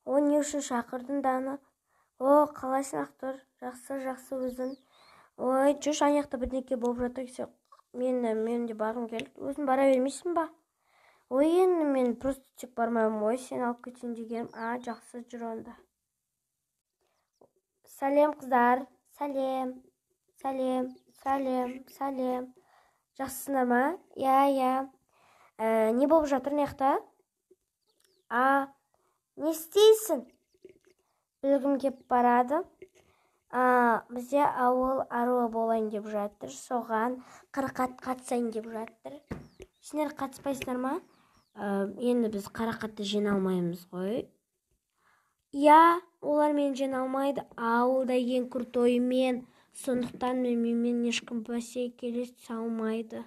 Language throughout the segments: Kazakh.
О, не үшін шақырдың Дана? О, қалайсың Ақтор? Жақсы өзің. Ой, жүрші аяқта бірдеңке болып жатыр. Мен де барғым келді. Өзің бара бермейсің ба? Ой, енді мен просто тек бармаймын. Ой, сен алып кетейін дегенім. Жақсы жүр онда. Сәлем қыздар. Сәлем. Жақсысыңдар ма? Иә. Не болып жатыр маяқта? Не істейсің? Білгім кеп барады. Бізде ауыл аруы болайын деп жатыр. Соған қарақат қатысайын деп жатыр. Сендер қатыспайсыңдар ма? Енді біз қарақатты жиналмаймыз ғой. Иә, олар мен жиналмайды. Ауылда ең крутой мен. Сондықтан мен ешкім бәсекелес салмайды.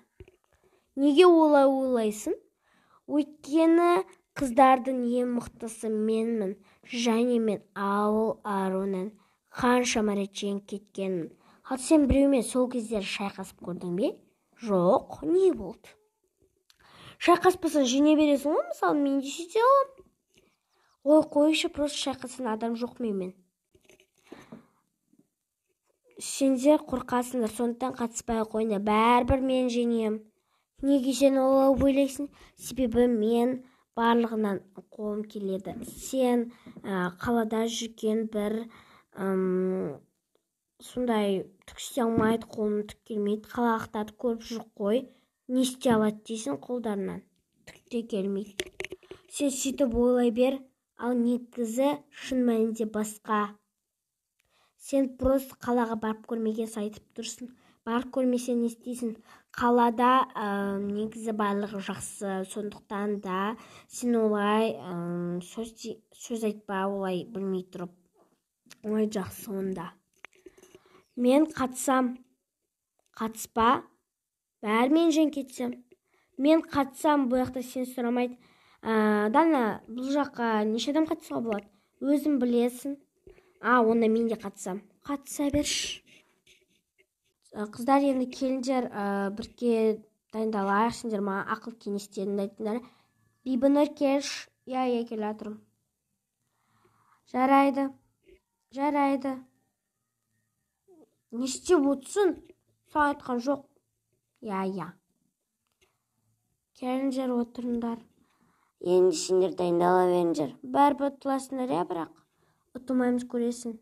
Неге олай ойлайсың? Өйткені қыздардың ең мықтысы менмін. Және мен ауыл аруынан қаншама рет жеңіп кеткенмін. Ал сен біреумен сол кездері шайқасып көрдің бе? Жоқ, не болды? Шайқаспасаң жеңе бересің ғой, мысалы мен де сөйте аламын. Ой, қойшы, просто шайқасқан адам жоқ менімен. Сендер қорқасыңдар, сондықтан қатыспай қойыңдар. Бәрібір мен жеңем. Неге сен олай ойлайсың? Себебі мен барлығынан қолым келеді. Сен қалада жүрген бір сондай түк істей алмайды, қолым түк келмейді. Қалалықтарды көріп жүр қой. Не істей алады дейсің, қолдарынан түк те келмейді. Сен сөйтіп ойлай бер, ал негізі шын мәнінде басқа. Сен просто қалаға барып көрмегенсің айтып тұрсың. Барып көрмесең не істейсің? Қалада негізі барлығы жақсы, сондықтан да сен олай сөз айтпа, олай білмей тұрып. Ой, жақсы онда. Мен қатысам, қатыспа, бәрімен жең кетсем. Мен қатысам, бұл жақта сен сұрамайды. Дана, бұл жаққа неше адам қатысуға болады? Өзің білесің. Онда мен де қатысам. Қатыса берші. Қыздар, енді келіңдер, бірге дайындалайық. Сендер маған ақыл кеңестерін айтыңдар. Бибінұр келші. Иә, келе жатырмын. Жарайды. Не істеп отырсың? Саған айтқан жоқ. Иә. Келіңдер, отырыңдар. Енді сендер дайындала беріңдер. Бәрібір ұтыласыңдар, бірақ ұтылмаймыз, көресің.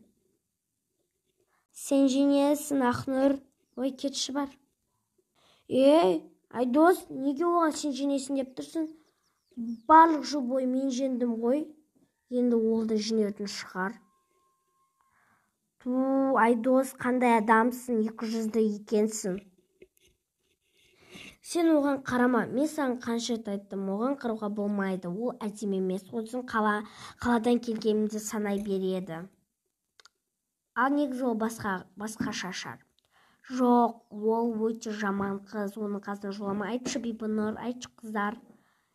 Сен жеңесің, Ақнұр. Ой, кетші бар. Айдос, неге оған сен жеңесің деп тұрсың? Барлық жыл бойы мен жеңдім ғой. Енді ол да жеңетін шығар. Айдос, қандай адамсың, 200-ді екенсің. Сен оған қарама, мен саған қанша айттым, оған қарауға болмайды. Ол әдемі емес, өзің қаладан келгенімді санай береді. Ал негізі ол басқа шашар. Жоқ, ол өте жаман қыз, оның қасына жолама. Айтшы, Бибінұр, айтшы қыздар.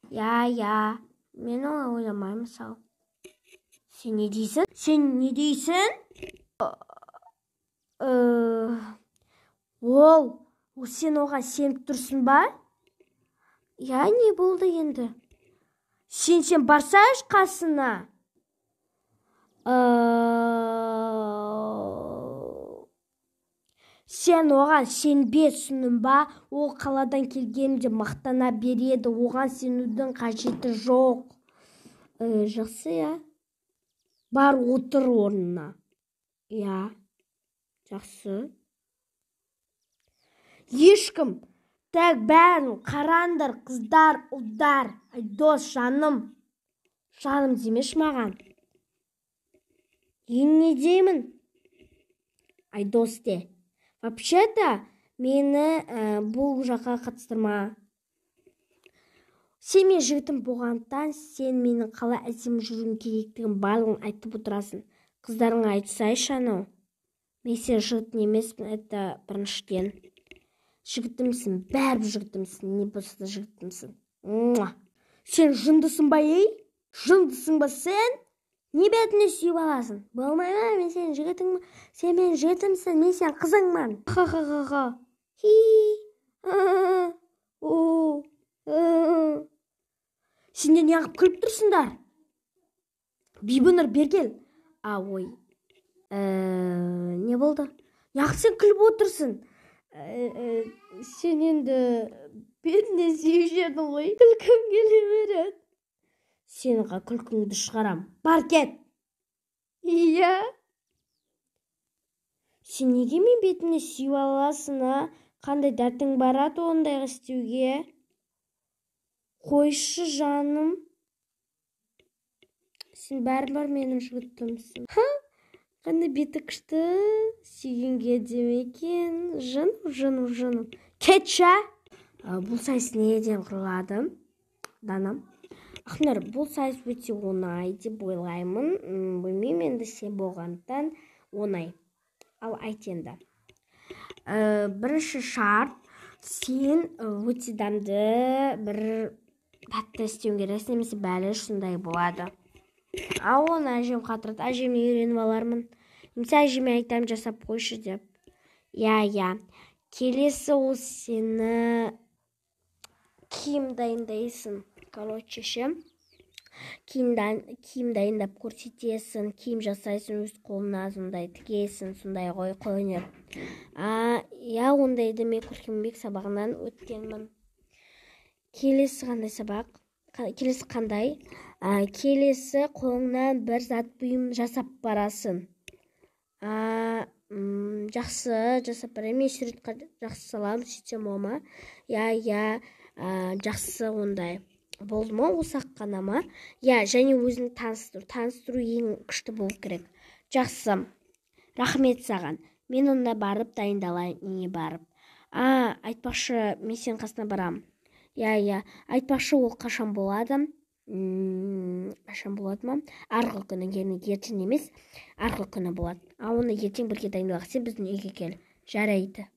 Я, мен олай ойламаймын, мысалы. Сен не дейсің? Ол сен оған сеніп тұрсың ба? Я, не болды енді? Сен барсайшы қасына. Сен оған сенбесің ба? Ол қаладан келгенде мақтана береді. Оған сенудің қажеті жоқ. Жақсы, я? Бар отыр орнына. Я, жақсы. Ешкім. Так, бәрін қараңдар, қыздар, ұлдар. Айдос, жаным демеш маған. Не деймін? Айдос де. Вообще-то, мені бұл жаққа қатыстырма. Сен мен жігітім болғандықтан, сен менің қалай әдемі жүруім керектігін барлығын айтып отырасың. Қыздарыңа айтсайшы анау. Мен сен жігітің емеспін, это біріншіден. Жігітімсің, бәрібір жігітімсің, не болса да жігітімсің. Сен жындысың ба, Жындысың ба сен? Не бетіне сүйіп аласың? Болмай, мен сен жігітіңмін, сен мен жігітімсің, мен сен қызыңмын. Ха-ха-ха-ха. Сендер неғып күліп тұрсыңдар? Бибінұр бер кел. Ой. Не болды? Неғып сен күліп отырсың? Сен енді бетіне сүйіп жердің ғой. Күлкім келе береді. Сенің күлкіңді шығарам. Бар кет. Иә. Сен неге мен бетіне сүйіп аласың, а? Қандай дәтің барады ондайға істеуге? Қойшы жаным. Сен бәрібір менің жігітімсің. Қандай беті күшті, сүйгенге демекен. Жыным. Кетші! Бұл сайыс неден құрылады? Данам. Ақнар, бұл сайыс өте оңай деп ойлаймын. Білмеймін, енді сен болғандықтан оңай. Ал айт енді. Бірінші шарт, сен өте дамды бір тәтті істеуің керек, немесе бәліш сондай болады. Оны әжем қатырады, әжеме үйреніп алармын. Немесе әжеме айтам жасап қойшы деп. Иә. Келесі ол сені киім дайындайсың. Короче, киім дайындап көрсетесің, киім жасайсың, өз қолына сондай тігесің, сондай ғой қолөнер. Иә, ондайды мен Көркембек сабағынан өткенмін. Келесі қандай сабақ? Келесі қандай? Келесі қолыңнан бір зат бұйым жасап барасың. Жақсы жасап барам, мен суретқа жақсы салам, сөйтсем ома. Иә, жақсы ондай. Болды ма, осақ қана ма? Иә, және өзін таныстыру ең күшті болу керек. Жақсы, рахмет саған. Мен онда барып дайындалайын, не барып. Айтпақшы, мен сен қасына барам. Иә, айтпақшы, ол қашан болады? Қашан болады ма? Арғы күні, яғни ертең емес, арғы күні болады. Оны ертең бірге дайындалайық, сен біздің үйге кел. Жарайды.